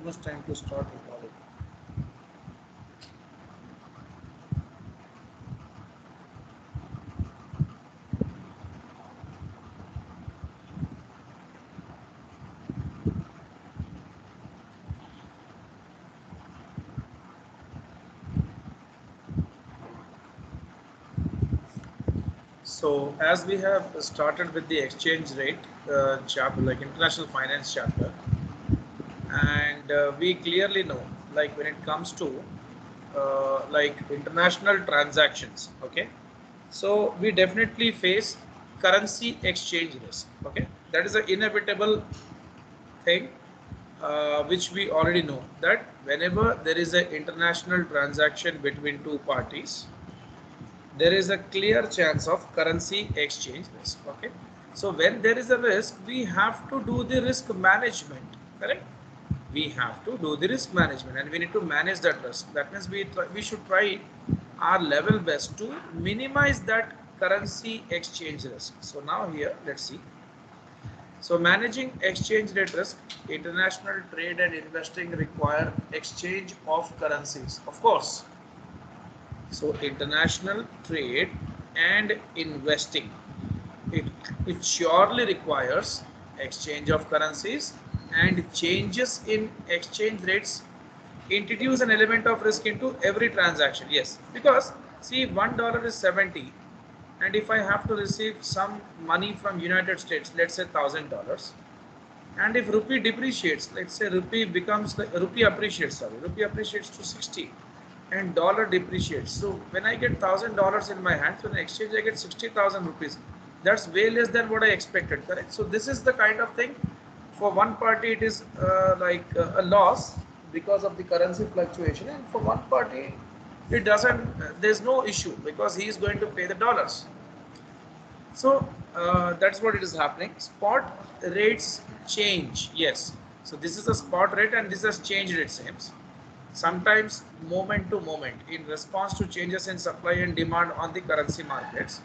almost time to start recording. So as we have started with the exchange rate chapter, like international finance chapter, and we clearly know, like when it comes to like international transactions, okay, so we definitely face currency exchange risk, okay. That is an inevitable thing, which we already know, that whenever there is an international transaction between two parties, there is a clear chance of currency exchange risk, okay. So when there is a risk, we have to do the risk management, correct. We have to do the risk management and we need to manage that risk. That means we should try our level best to minimize that currency exchange risk. So now here let's see. So managing exchange rate risk, international trade and investing require exchange of currencies, of course. So international trade and investing, it, it surely requires exchange of currencies, and changes in exchange rates introduce an element of risk into every transaction. Yes, because see, $1 is 70, and if I have to receive some money from United States, let's say $1,000, and if rupee depreciates, let's say rupee appreciates, rupee appreciates to 60 and dollar depreciates. So when I get $1,000 in my hand, so in exchange I get 60,000 rupees. That's way less than what I expected, correct? So this is the kind of thing. For one party it is a loss because of the currency fluctuation, and for one party it doesn't, there's no issue because he is going to pay the dollars. So that's what it is happening. Spot rates change. Yes. So this is a spot rate and this is change rate same. Sometimes moment to moment in response to changes in supply and demand on the currency markets.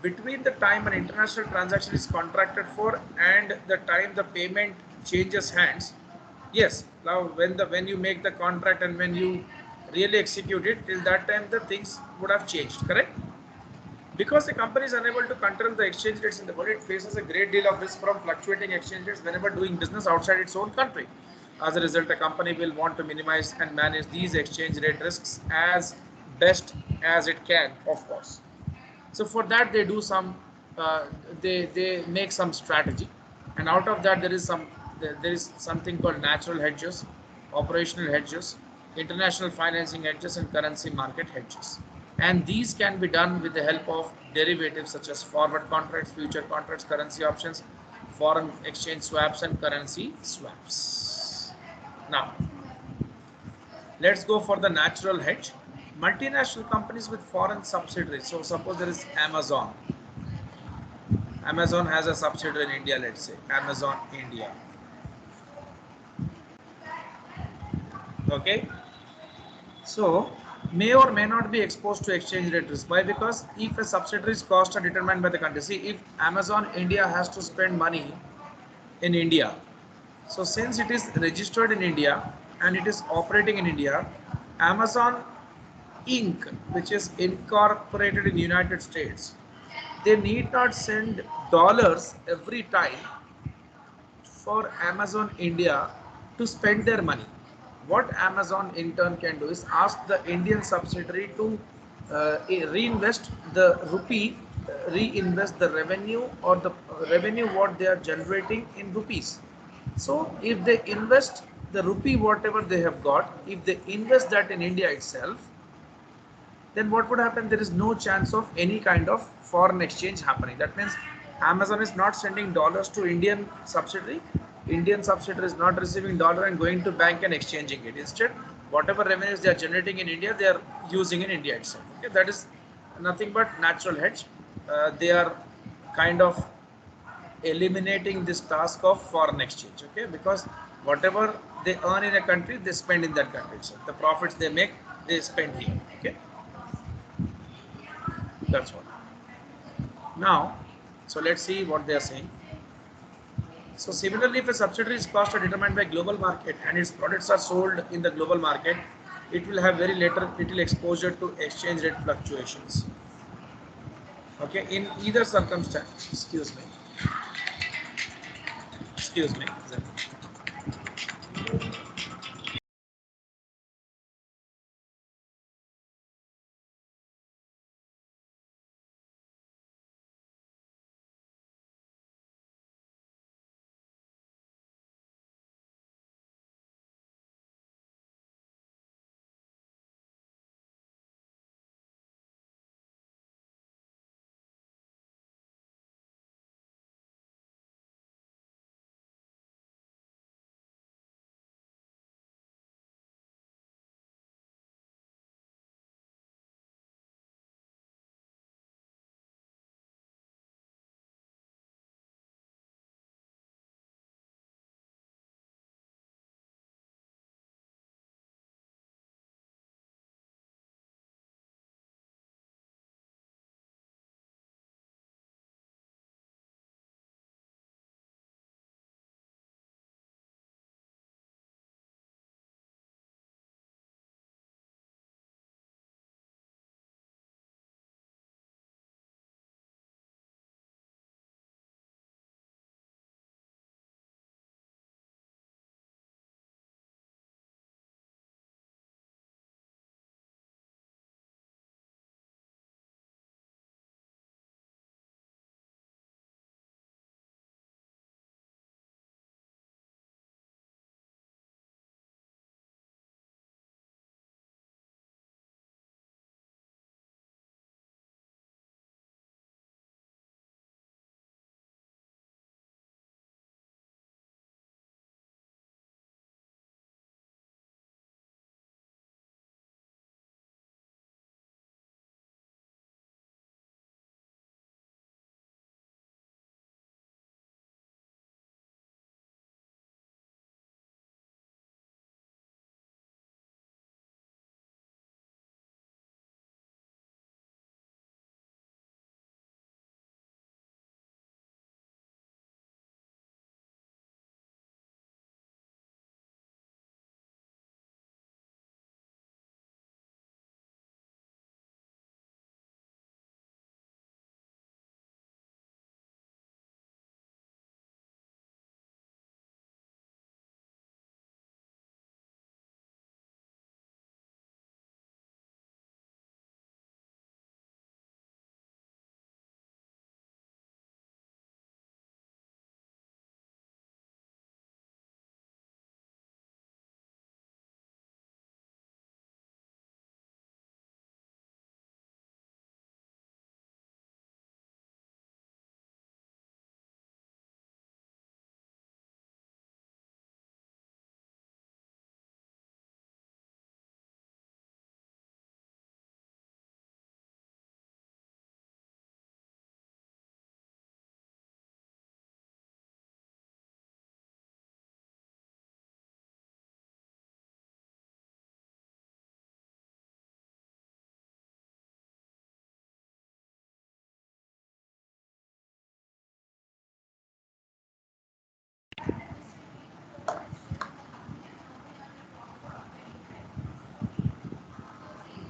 Between the time an international transaction is contracted for and the time the payment changes hands. Yes. Now when you make the contract and when you really execute it, till that time the things would have changed, correct? Because the company is unable to control the exchange rates in the world, it faces a great deal of risk from fluctuating exchange rates whenever doing business outside its own country. As a result, a company will want to minimize and manage these exchange rate risks as best as it can, of course. So for that, they do some, they make some strategy, and out of that there is something called natural hedges, operational hedges, international financing hedges, and currency market hedges. And these can be done with the help of derivatives such as forward contracts, future contracts, currency options, foreign exchange swaps, and currency swaps. Now, let's go for the natural hedge. Multinational companies with foreign subsidiaries. So suppose there is Amazon. Amazon has a subsidiary in India, let's say Amazon India. Okay. So may or may not be exposed to exchange rate risk. Why? Because if a subsidiary's costs are determined by the country. See, if Amazon India has to spend money in India, so since it is registered in India and it is operating in India, Amazon Inc., which is incorporated in United States, they need not send dollars every time for Amazon India to spend their money. What Amazon in turn can do is ask the Indian subsidiary to reinvest the rupee, reinvest the revenue or the revenue what they are generating in rupees. So if they invest the rupee whatever they have got, if they invest that in India itself, then what would happen? There is no chance of any kind of foreign exchange happening. That means Amazon is not sending dollars to Indian subsidiary. Indian subsidiary is not receiving dollar and going to bank and exchanging it. Instead, whatever revenues they are generating in India, they are using in India itself. Okay, that is nothing but natural hedge. They are kind of eliminating this task of foreign exchange. Okay, because whatever they earn in a country, they spend in that country. So the profits they make, they spend here. Okay. That's what. Now, so let's see what they are saying. So similarly, if a subsidiary's costs are determined by global market and its products are sold in the global market, it will have very little exposure to exchange rate fluctuations. Okay, in either circumstance, excuse me.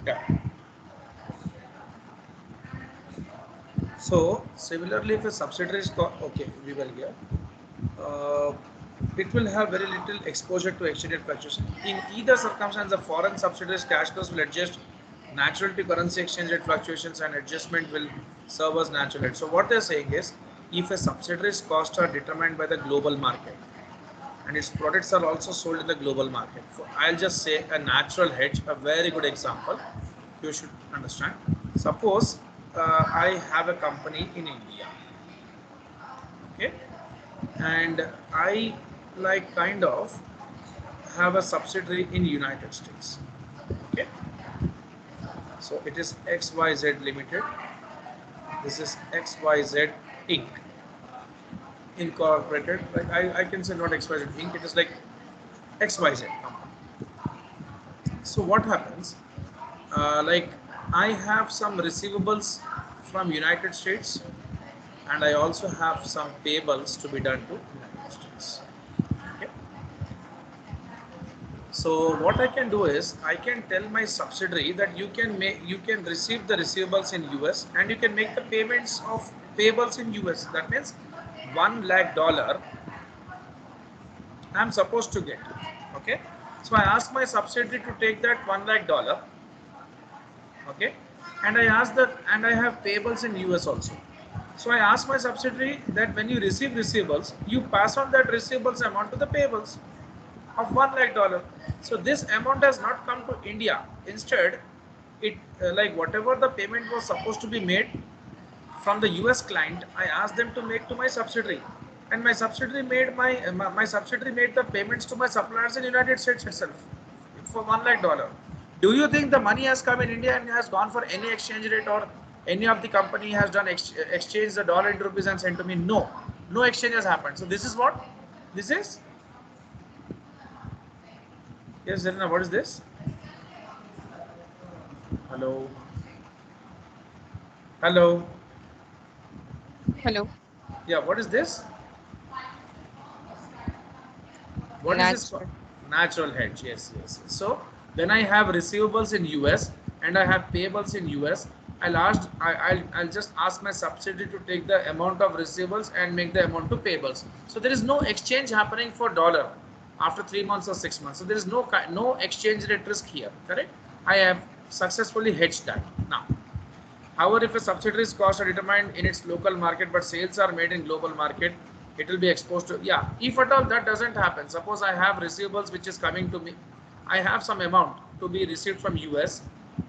Yeah. So similarly, if a subsidiary is okay, we will here. Uh, it will have very little exposure to exchange rate fluctuation. In either circumstance, the foreign subsidiaries cash flows will adjust natural to currency exchange rate fluctuations, and adjustment will serve as natural hedge. So what they're saying is, if a subsidiary's costs are determined by the global market and its products are also sold in the global market, so I'll just say a natural hedge, a very good example you should understand. Suppose I have a company in India, okay, and I like kind of have a subsidiary in United States. Okay, so it is XYZ Limited. This is XYZ Inc. Incorporated. Like I can say not XYZ Inc. It is like XYZ company. So what happens? Like I have some receivables from United States, and I also have some payables to be done to United States. So what I can do is I can tell my subsidiary that you can receive the receivables in US and you can make the payments of payables in US. That means $1 lakh I'm supposed to get. Okay. So I ask my subsidiary to take that $1 lakh. Okay. And I ask that, and I have payables in US also. So I ask my subsidiary that when you receive receivables, you pass on that receivables amount to the payables of $1 lakh. So this amount has not come to India. Instead, it like whatever the payment was supposed to be made from the US client, I asked them to make to my subsidiary, and my subsidiary made my subsidiary made the payments to my suppliers in United States itself for $1 lakh. Do you think the money has come in India and has gone for any exchange rate, or any of the company has done exchange the dollar into rupees and sent to me? No, no exchange has happened. So this is what this is. Yes, Zarina, what is this? Hello. Hello. Hello. Yeah, what is this? What is this? Natural. Natural hedge. Yes, yes. So when I have receivables in US and I have payables in US, I'll just ask my subsidiary to take the amount of receivables and make the amount to payables. So there is no exchange happening for dollar after 3 months or 6 months. So there is no exchange rate risk here. Correct? I have successfully hedged that now. However, if a subsidiary's costs are determined in its local market but sales are made in global market, it will be exposed to, yeah, if at all that doesn't happen, suppose I have receivables which is coming to me, I have some amount to be received from US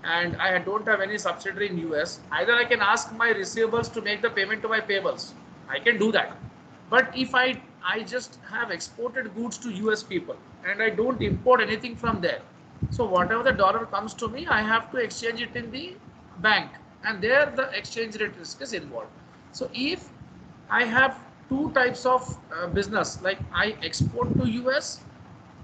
and I don't have any subsidiary in US, either I can ask my receivables to make the payment to my payables. I can do that. But if I just have exported goods to US people and I don't import anything from there, so whatever the dollar comes to me, I have to exchange it in the bank, and there the exchange rate risk is involved. So if I have two types of business, like I export to US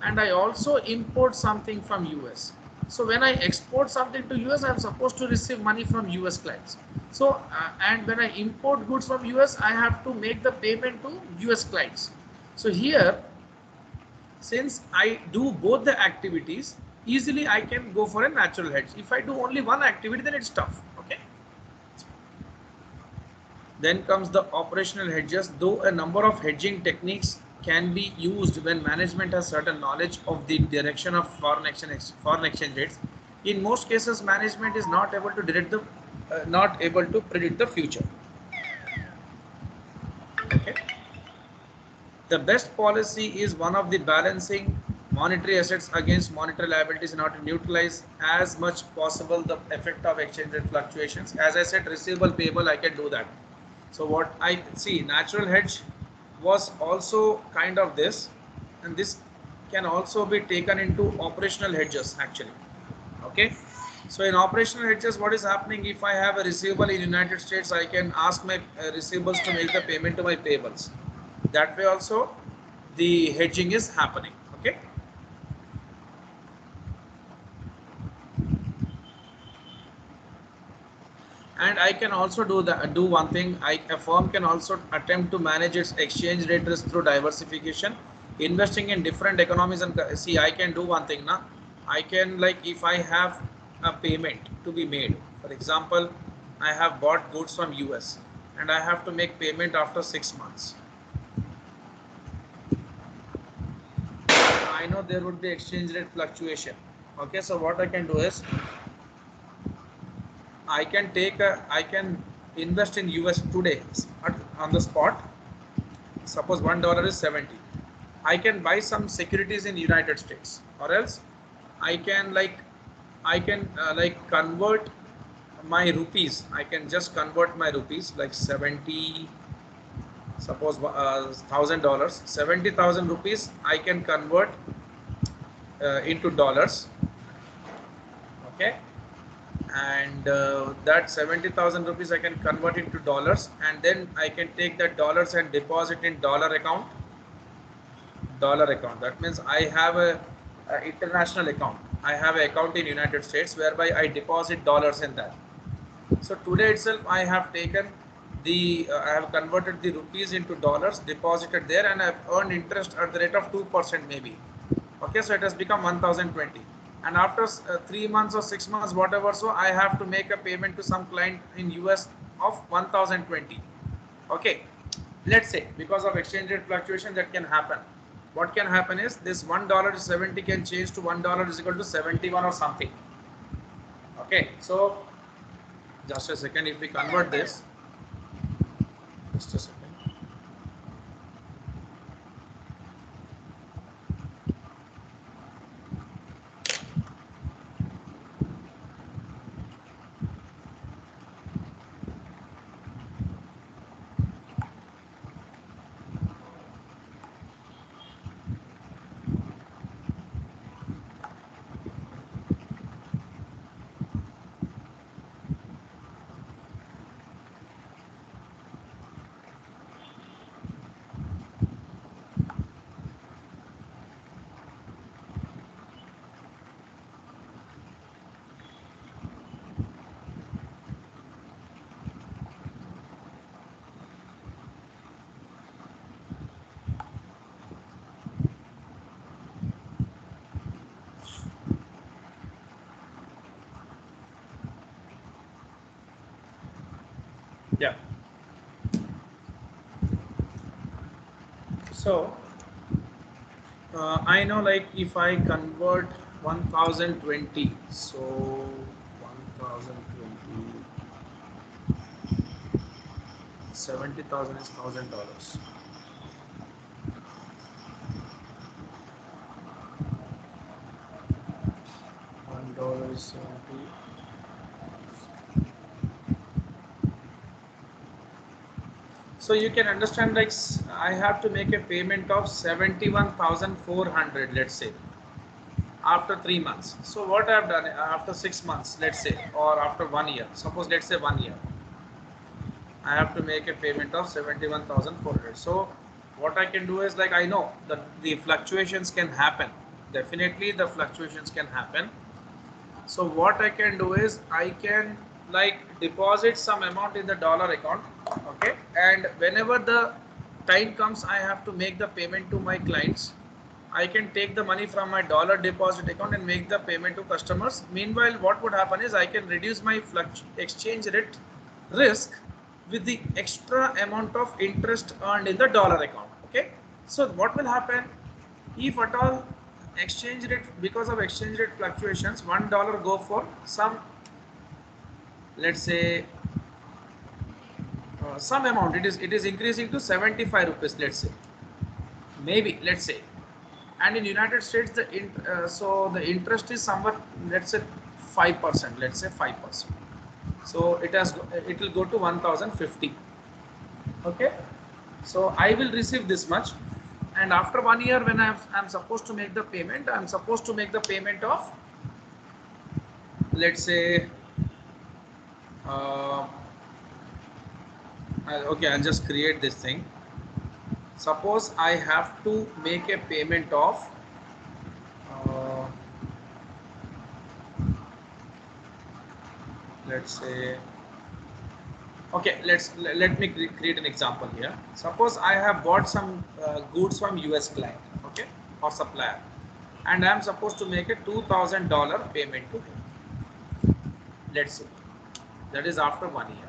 and I also import something from US. So when I export something to US, I'm supposed to receive money from US clients. So and when I import goods from US, I have to make the payment to US clients. So here, since I do both the activities, easily I can go for a natural hedge. If I do only one activity, then it's tough. Okay. Then comes the operational hedges. Though a number of hedging techniques can be used when management has certain knowledge of the direction of foreign exchange rates, in most cases management is not able to predict the future. Okay. The best policy is one of the balancing monetary assets against monetary liabilities in order to neutralize as much possible the effect of exchange rate fluctuations. As I said, receivable, payable, I can do that. So what I see, natural hedge was also kind of this, and this can also be taken into operational hedges actually. Okay. So in operational hedges, what is happening? If I have a receivable in United States, I can ask my receivables to make the payment to my payables. That way also the hedging is happening. Okay. And I can also do one thing. A firm can also attempt to manage its exchange rate risk through diversification, investing in different economies. And see, I can do one thing now. I can, like, if I have a payment to be made, for example, I have bought goods from US and I have to make payment after 6 months. I know there would be exchange rate fluctuation. Okay, so what I can do is I can invest in US today on the spot. Suppose $1 is 70. I can buy some securities in United States, or else I can convert my rupees. I can just convert my rupees like 70. Suppose $1,000, 70,000 rupees I can convert into dollars. Okay. And that 70,000 rupees I can convert into dollars, and then I can take that dollars and deposit in dollar account. That means I have a international account. I have an account in United States whereby I deposit dollars in that. So today itself I have taken I have converted the rupees into dollars, deposited there, and I have earned interest at the rate of 2% maybe. Okay, so it has become 1020, and after 3 months or 6 months, whatever, so I have to make a payment to some client in US of 1020. Okay, let's say because of exchange rate fluctuation that can happen. What can happen is this $1 to 70 can change to $1 is equal to 71 or something. Okay, so just a second, if we convert this, just a second. Yeah. So I know, like, if I convert 1020, so 1020, 70,000 is $1,000. $1 is 70. So you can understand, like, I have to make a payment of 71,400, let's say, after 3 months. So what I have done after 6 months, let's say, or after 1 year, suppose, let's say 1 year, I have to make a payment of 71,400. So what I can do is, like, I know that the fluctuations can happen. Definitely the fluctuations can happen. So what I can do is I can, like, deposit some amount in the dollar account. Okay. And whenever the time comes, I have to make the payment to my clients. I can take the money from my dollar deposit account and make the payment to customers. Meanwhile, what would happen is I can reduce my exchange rate risk with the extra amount of interest earned in the dollar account. Okay. So what will happen if at all exchange rate, because of exchange rate fluctuations, $1 go for some, let's say, some amount, it is increasing to 75 rupees, let's say, maybe, let's say, and in United States so the interest is somewhere, let's say, 5%, let's say 5%. So it will go to 1050. Okay, so I will receive this much, and after 1 year, when I'm supposed to make the payment, I'm supposed to make the payment of, let's say, uh, okay, I'll just create this thing. Suppose I have to make a payment of uh, let's say, okay, let me create an example here. Suppose I have bought some goods from US client, okay, or supplier, and I am supposed to make a $2,000 payment to him. Let's say that is after 1 year.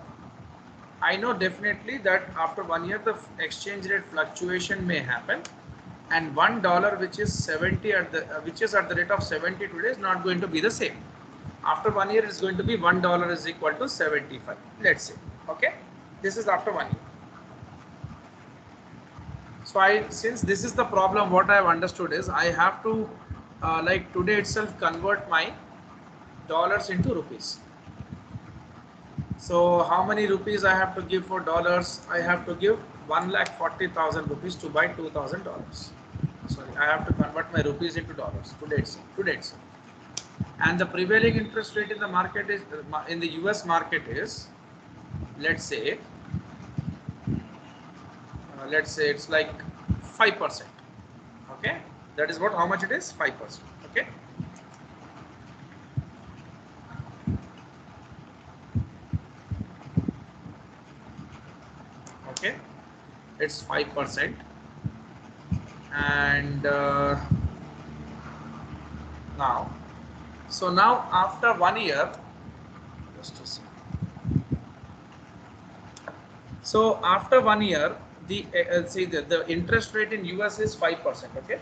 I know definitely that after 1 year the exchange rate fluctuation may happen, and $1 which is 70 at the which is at the rate of 70 today is not going to be the same. After 1 year, it's going to be $1 is equal to 75. Let's say, okay, this is after 1 year. So since this is the problem, what I have understood is I have to, like, today itself convert my dollars into rupees. So how many rupees I have to give for dollars? I have to give 1,40,000 rupees to buy $2,000. Sorry, I have to convert my rupees into dollars today itself. Today itself. And the prevailing interest rate in the market is, in the US market is, let's say, it's like 5%. Okay, that is what, how much it is, 5%. Okay, okay, it's 5%. And now. So now after 1 year, just a second. So after 1 year, the see the interest rate in US is 5%. Okay.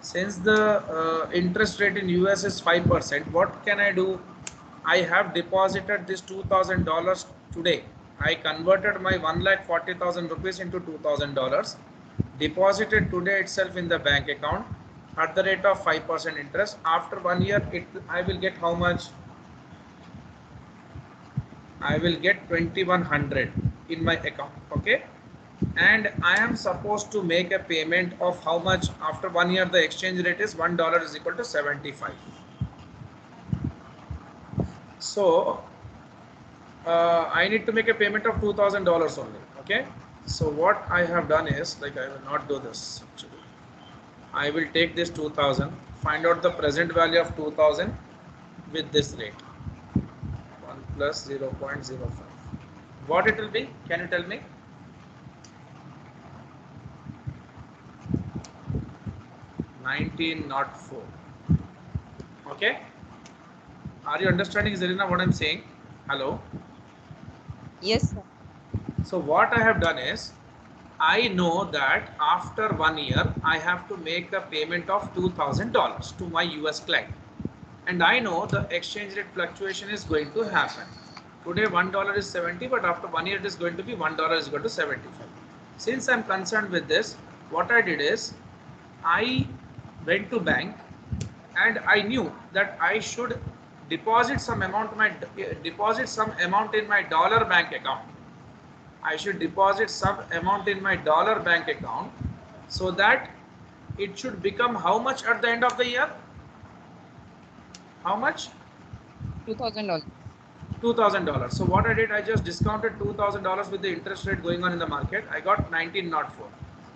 Since the interest rate in US is 5%, what can I do? I have deposited this $2,000 today. I converted my 1,40,000 rupees into $2,000, deposited today itself in the bank account at the rate of 5% interest. After 1 year, I will get how much? I will get 2,100 in my account. Okay. And I am supposed to make a payment of how much after 1 year? The exchange rate is $1 is equal to 75. So I need to make a payment of $2,000 only. Okay. So what I have done is, like, I will not do this actually. I will take this 2,000, find out the present value of 2,000 with this rate 1 plus 0.05. What it will be? Can you tell me? 1904. Okay. Are you understanding, Zarina, what I'm saying? Hello. Yes, sir. So what I have done is, I know that after 1 year, I have to make a payment of $2,000 to my US client. And I know the exchange rate fluctuation is going to happen. Today $1 is 70, but after 1 year it is going to be $1 is equal to 75. Since I'm concerned with this, what I did is, I went to bank and I knew that I should deposit some amount in my dollar bank account. I should deposit some amount in my dollar bank account, so that it should become how much at the end of the year? How much? $2,000. $2,000. So what I did, I just discounted $2,000 with the interest rate going on in the market. I got 1904.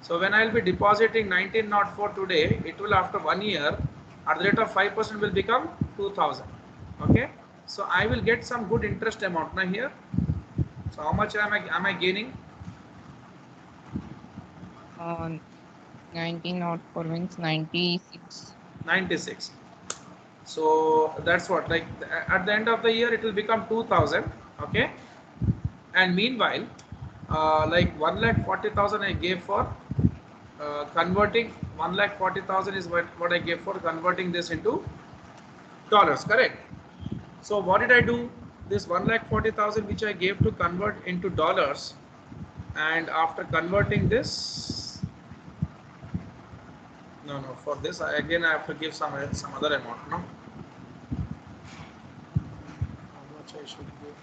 So when I will be depositing 1904 today, it will after 1 year at the rate of 5% will become 2,000. Okay. So I will get some good interest amount now here. So how much am I gaining? 1904 means 96. 96. So that's what, like, at the end of the year it will become 2,000. Okay. And meanwhile, like 1,40,000 I gave for converting. 1,40,000 is what I gave for converting this into dollars, correct? So what did I do? This 1,40,000 which I gave to convert into dollars, and after converting this, no, for this again I have to give some other amount. No, how much I should give?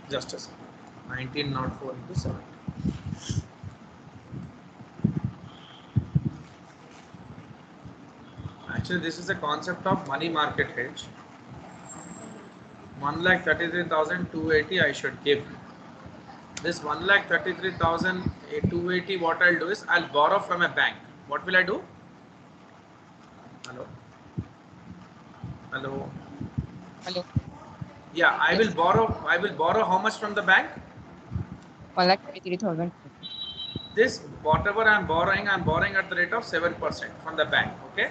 Just a second. 1904 into 70. Actually, this is the concept of money market hedge. 1,33,280 I should give. This 1,33,280, what I'll do is, I'll borrow from a bank. What will I do? Hello? Hello? Hello. Yeah, I Yes. will borrow how much from the bank? 1,33,000. This, whatever I'm borrowing at the rate of 7% from the bank. Okay.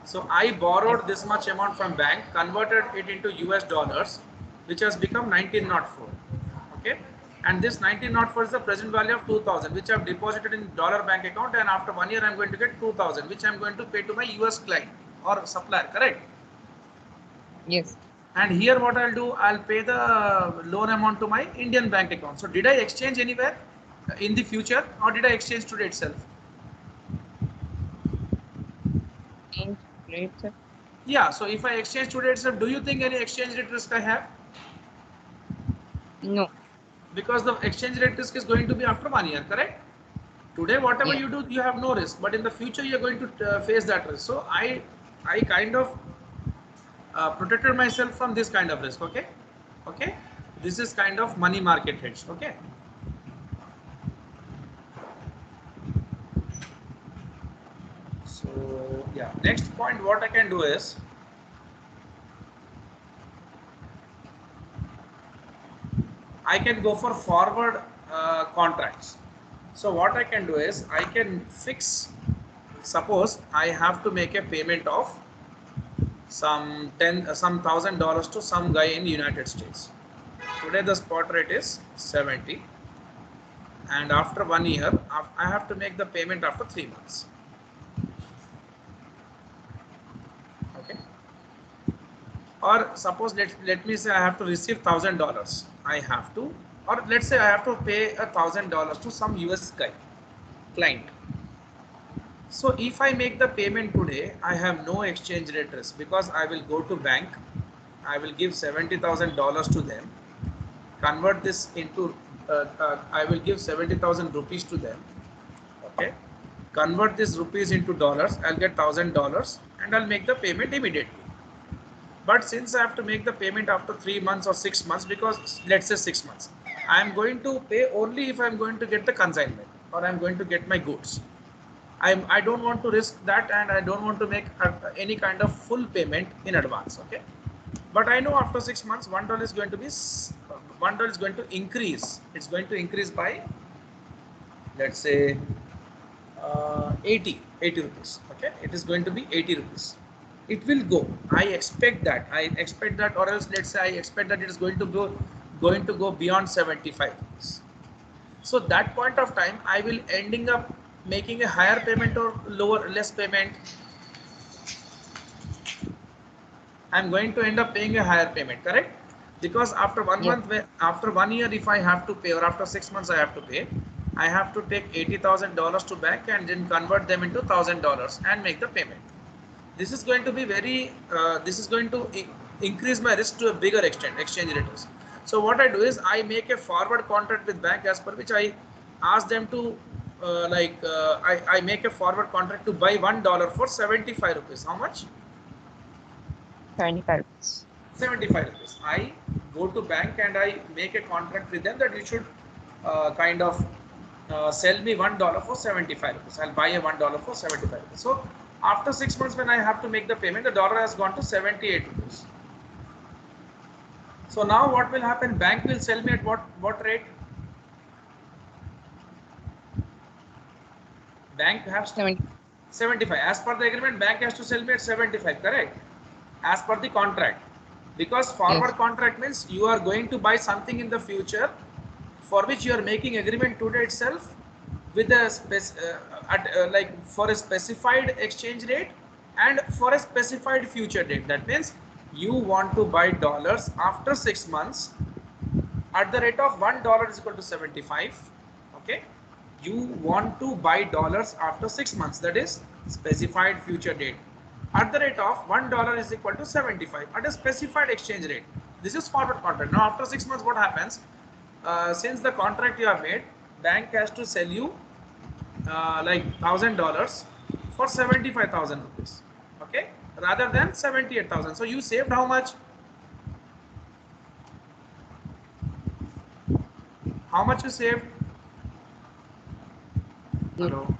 So I borrowed Yes. this much amount from bank, converted it into US dollars, which has become 1904. Okay. And this 1904 is the present value of 2,000, which I've deposited in dollar bank account, and after 1 year I'm going to get 2,000, which I'm going to pay to my US client or supplier, correct? Yes. And here what I'll do, I'll pay the loan amount to my Indian bank account. So did I exchange anywhere in the future, or did I exchange today itself? Change rate, sir. Yeah, so if I exchange today itself, do you think any exchange rate risk I have? No. Because the exchange rate risk is going to be after 1 year, correct? Today, whatever Yeah. you do, you have no risk, but in the future, you're going to face that risk. So I kind of protected myself from this kind of risk. Okay, okay. This is kind of money market hedge. Okay. So yeah, next point, what I can do is, I can go for forward contracts. So what I can do is I can fix, suppose I have to make a payment of some $1,000 to some guy in United States. Today the spot rate is 70, and after 1 year I have to make the payment after 3 months. Okay. Or suppose let me say I have to receive $1,000. I have to, or let's say I have to pay $1,000 to some US guy client. So if I make the payment today, I have no exchange rate risk because I will go to bank, I will give $70,000 to them, convert this into, I will give 70,000 rupees to them. Okay, convert this rupees into dollars. I'll get $1,000 and I'll make the payment immediately. But since I have to make the payment after 3 months or 6 months, because let's say 6 months, I am going to pay only if I'm going to get the consignment or I'm going to get my goods. I don't want to risk that, and I don't want to make any kind of full payment in advance. Okay, but I know after 6 months $1 is going to be $1 is going to increase. It's going to increase by, let's say, 80 rupees. Okay, it is going to be 80 rupees. It will go. I expect that, or else let's say I expect that it is going to go beyond 75 rupees. So that point of time I will ending up making a higher payment or less payment. I'm going to end up paying a higher payment, correct? Because after 1 month, after 1 year, if I have to pay, or after 6 months I have to pay, I have to take $80,000 to bank and then convert them into $1,000 and make the payment. This is going to be this is going to increase my risk to a bigger extent, exchange rate risk. So what I do is I make a forward contract with bank, as per which I ask them to I make a forward contract to buy $1 for 75 rupees. How much? 75 rupees. 75 rupees. I go to bank and I make a contract with them that you should sell me $1 for 75 rupees. I'll buy a $1 for 75 rupees. So after 6 months, when I have to make the payment, the dollar has gone to 78 rupees. So now what will happen? Bank will sell me at what rate? Bank has 75. As per the agreement, bank has to sell me at 75, correct? As per the contract. Because forward contract means you are going to buy something in the future for which you are making agreement today itself with a for a specified exchange rate and for a specified future date. That means you want to buy dollars after 6 months at the rate of $1 is equal to 75. Okay, you want to buy dollars after 6 months, that is specified future date, at the rate of $1 is equal to 75 at a specified exchange rate. This is forward contract. Now after 6 months, what happens? Since the contract you have made, bank has to sell you like $1,000 for 75,000 rupees. Okay, rather than 78,000. So you saved how much? How much you saved? Hello.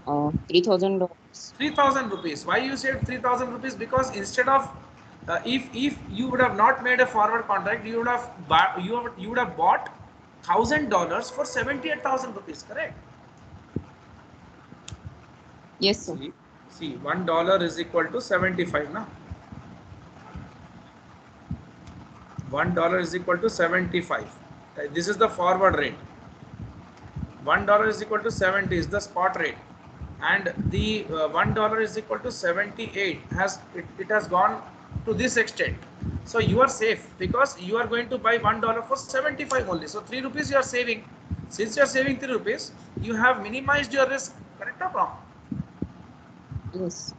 $3,000. 3,000 rupees. Why you saved 3,000 rupees? Because instead of if you would have not made a forward contract, you would have bought $1,000 for 78,000 rupees. Correct? Yes, sir. See, $1 is equal to 75. Na? $1 is equal to 75. This is the forward rate. $1 is equal to 70 is the spot rate, and the $1 is equal to 78 it has gone to this extent. So you are safe because you are going to buy $1 for 75 only. So 3 rupees you are saving. Since you are saving 3 rupees, you have minimized your risk. Correct or wrong? Yes.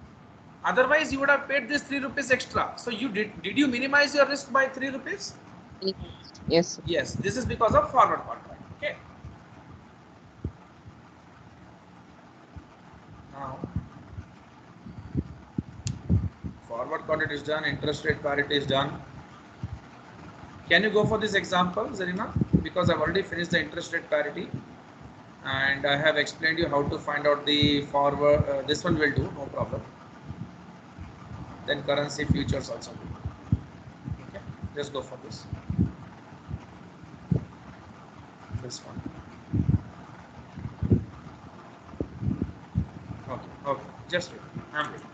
Otherwise, you would have paid this 3 rupees extra. So you did you minimize your risk by 3 rupees? Yes, sir. Yes. This is because of forward contract. Okay. Now, forward contract is done, interest rate parity is done. Can you go for this example, Zarina? Because I've already finished the interest rate parity and I have explained you how to find out the forward. This one will do, no problem. Then currency futures also. Okay, just go for this. this one. Okay, just wait. I'm waiting.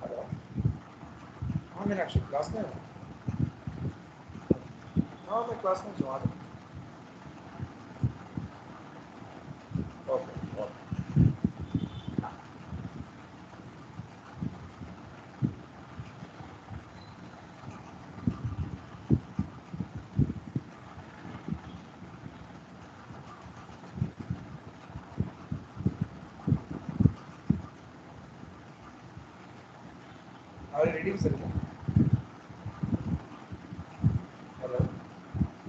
Hello? हाँ मेरा class में है हाँ मैं class में जमा दूँ okay Are you reading, Sarita? Hello?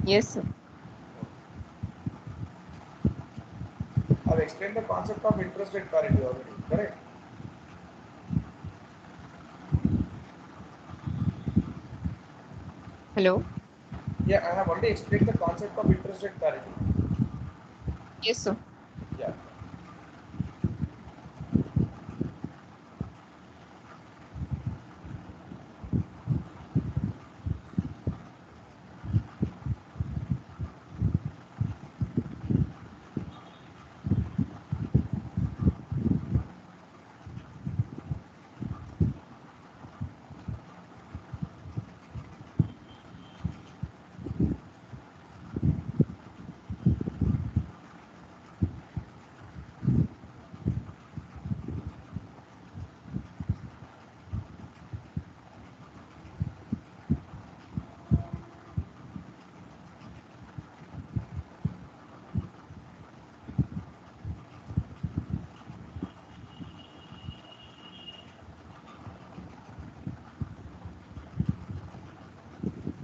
Yes, sir. I've explained the concept of interest rate parity already, correct? Hello. Yeah, I have already explained the concept of interest rate parity. Yes, sir. Yeah.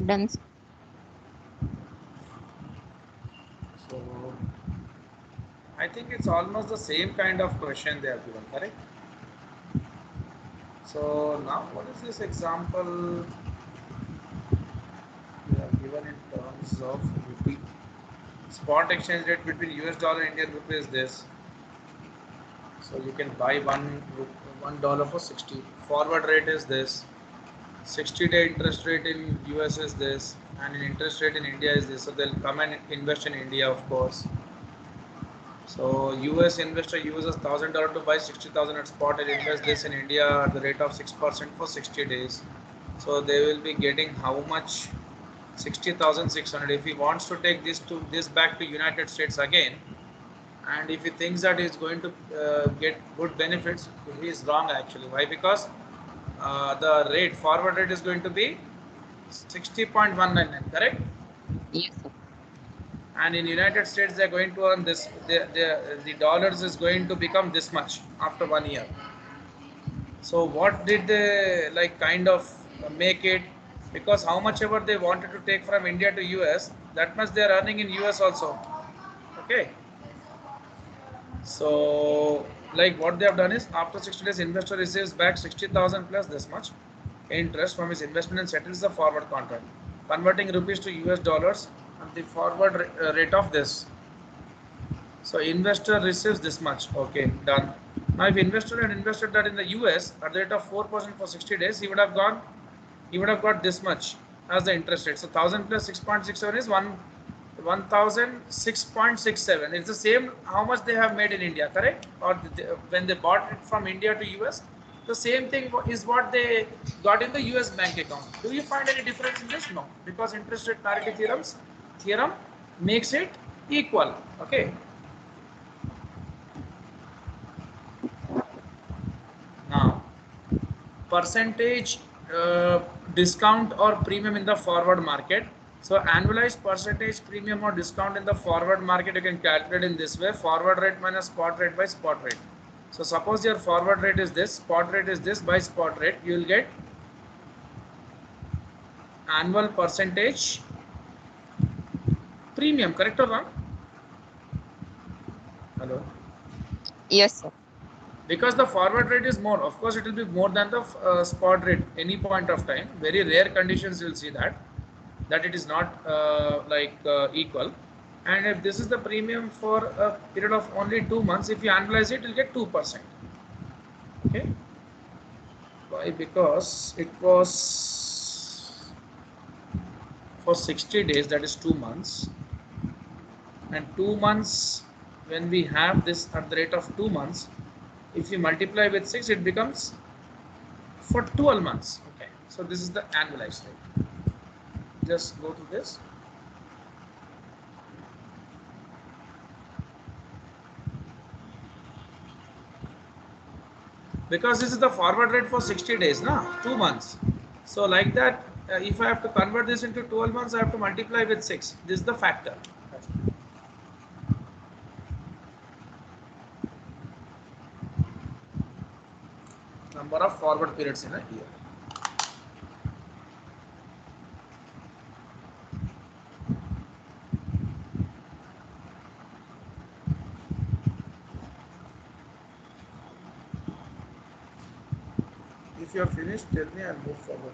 Done, sir. So I think it's almost the same kind of question they have given, correct? So now what is this example they have given in terms of rupee? Spot exchange rate between US dollar and Indian rupee is this. So you can buy $1 for 60. Forward rate is this. 60-day interest rate in US is this, and in interest rate in India is this. So they'll come and invest in India, of course. So US investor uses $1,000 to buy 60,000 at spot and invest this in India at the rate of 6% for 60 days. So they will be getting how much? 60,600. If he wants to take this back to United States again, and if he thinks that he's going to get good benefits, he is wrong actually. Why? Because the forward rate is going to be 60.199, correct? Yes, sir. And in United States they're going to earn this, the dollars is going to become this much after 1 year. So what did they like kind of make it? Because how much ever they wanted to take from India to US, that much they are earning in US also. Okay. So like what they have done is after 60 days investor receives back 60,000 plus this much interest from his investment and settles the forward contract, converting rupees to US dollars at the forward rate of this. So investor receives this much. Okay, done. Now if investor had invested that in the US at the rate of 4% for 60 days, he would have got this much as the interest rate. So 1000 plus 6.67 is 1006.67. It's the same how much they have made in India, correct? Or when they bought it from India to US, the same thing is what they got in the US bank account. Do you find any difference in this? No, because interest rate parity theorem makes it equal. Okay. Now, percentage discount or premium in the forward market. So annualized percentage premium or discount in the forward market you can calculate in this way: forward rate minus spot rate by spot rate. So suppose your forward rate is this, spot rate is this, by spot rate you will get annual percentage premium, correct or wrong? Hello? Yes, sir. Because the forward rate is more, of course it will be more than the spot rate any point of time. Very rare conditions you will see that. that it is not equal. And if this is the premium for a period of only 2 months, if you annualize it, you'll get 2%. Okay. Why? Because it was for 60 days, that is 2 months. And 2 months, when we have this at the rate of 2 months, if you multiply with 6, it becomes for 12 months. Okay. So this is the annualized rate. Just go to this. Because this is the forward rate for 60 days, now 2 months. So like that, if I have to convert this into 12 months, I have to multiply with 6. This is the factor. Number of forward periods in a year. If you are finished, tell me, I'll move forward.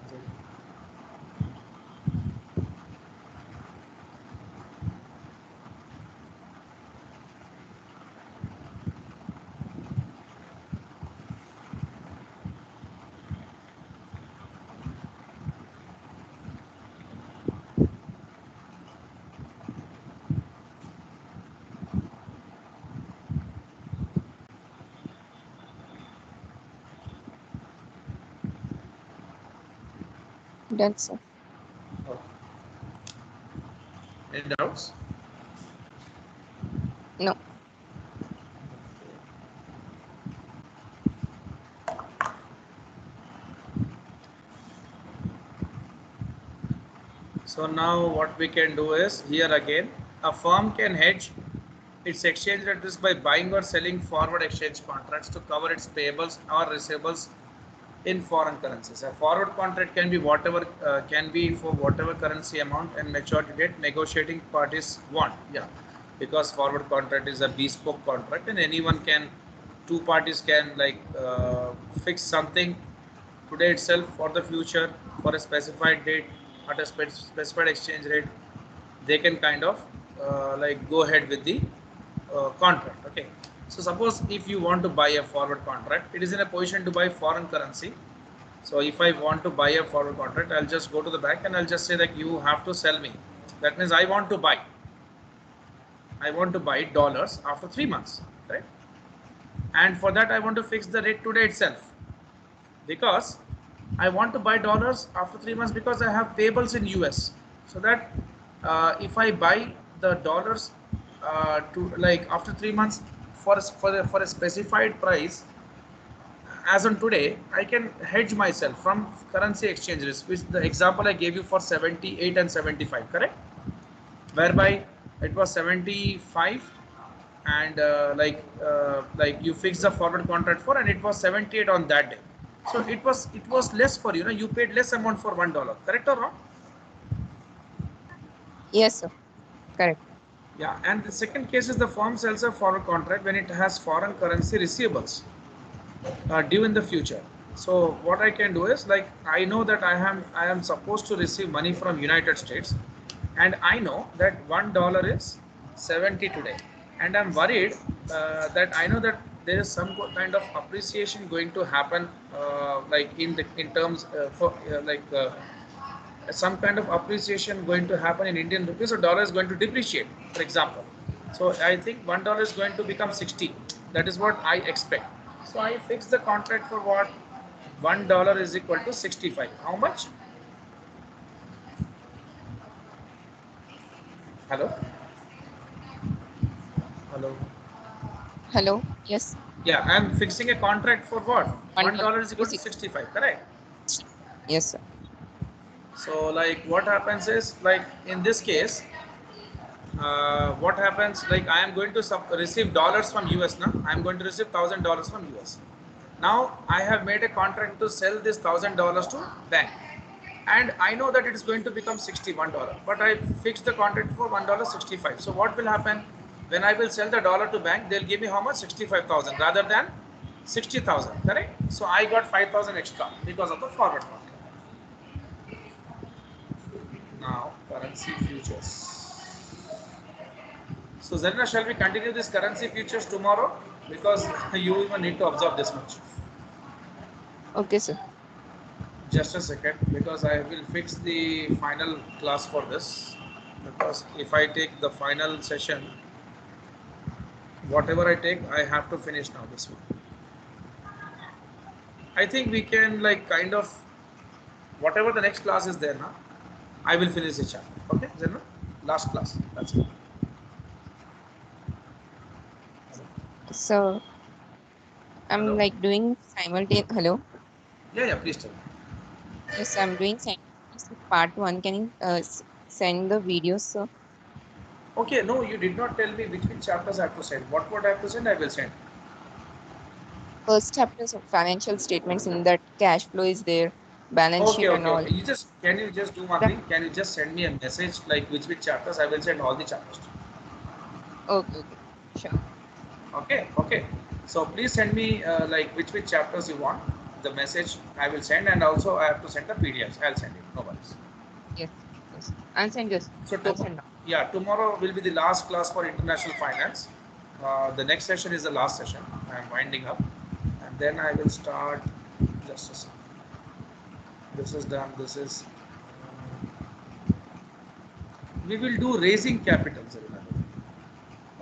Done, sir. Okay. Any doubts? No. So now what we can do is, here again, a firm can hedge its exchange rate risk by buying or selling forward exchange contracts to cover its payables or receivables in foreign currencies. A forward contract can be can be for whatever currency amount and maturity date negotiating parties want. Yeah, because forward contract is a bespoke contract, and anyone can, two parties can fix something today itself for the future for a specified date at a specified exchange rate. They can kind of go ahead with the contract. Okay. So suppose if you want to buy a forward contract, it is in a position to buy foreign currency. So if I want to buy a forward contract, I'll just go to the bank and I'll just say that you have to sell me. That means I want to buy dollars after 3 months, right? And for that I want to fix the rate today itself, because I want to buy dollars after 3 months because I have payables in US. So that if I buy the dollars to after 3 months for a specified price, as on today, I can hedge myself from currency exchange risk, which the example I gave you for 78 and 75, correct? Whereby it was 75 and you fix the forward contract for, and it was 78 on that day. So it was less for you, you paid less amount for $1, correct or wrong? Yes, sir. Correct. Yeah, and the second case is the firm sells a forward contract when it has foreign currency receivables due in the future. So what I can do is, I know that I am supposed to receive money from United States, and I know that $1 is 70 today, and I'm worried that I know that there is some kind of appreciation going to happen, in terms for some kind of appreciation going to happen in Indian rupees, so dollar is going to depreciate, for example. So I think $1 is going to become 60. That is what I expect. So I fix the contract for what? $1 is equal to 65. How much? Hello? Hello? Hello. Yes. Yeah, I'm fixing a contract for what? $1 $1 is to equal to 6. 65, correct? Yes, sir. So what happens is, in this case, what happens, I am going to receive dollars from US now. I am going to receive $1,000 from US. Now I have made a contract to sell this $1,000 to bank, and I know that it is going to become $61, but I fixed the contract for $1.65. So what will happen when I will sell the dollar to bank? They'll give me how much? 65,000 rather than 60,000, correct? So I got 5,000 extra because of the forward contract. Now currency futures. So Zarina, shall we continue this currency futures tomorrow? Because you even need to observe this much. Okay, sir. Just a second, because I will fix the final class for this. Because if I take the final session, whatever I take, I have to finish now this one. I think we can like kind of whatever the next class is there now, I will finish the chapter. Okay, Zarina? Last class. That's it. So I'm Hello? like doing simultaneous. Hello. Yeah, please tell me. Yes, I'm doing simultaneously part one. Can you send the videos, sir? Okay, no, you did not tell me which chapters I have to send. What I have to send, I will send. First chapters of financial statements in that cash flow is there, balance sheet and all. You just can you just do one That, thing? Can you just send me a message like which chapters? I will send all the chapters. okay, okay. Sure. Okay. So please send me like which chapters you want. The message I will send, and also I have to send the PDFs. I'll send it. No worries. Yes, yes. I'll send just. So I'll send now. yeah, tomorrow will be the last class for international finance. The next session is the last session. I am winding up, and then I will start. Just a second. This is done. This is. We will do raising capital.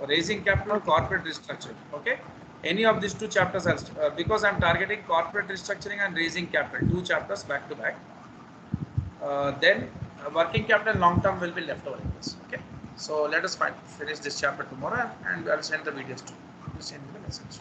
Raising capital, Okay. corporate restructuring. Okay. Any of these two chapters, because I'm targeting corporate restructuring and raising capital, two chapters back to back. Then working capital and long term will be left over in this. Okay. So let us finish this chapter tomorrow, and I'll send the videos to you. Send me the message.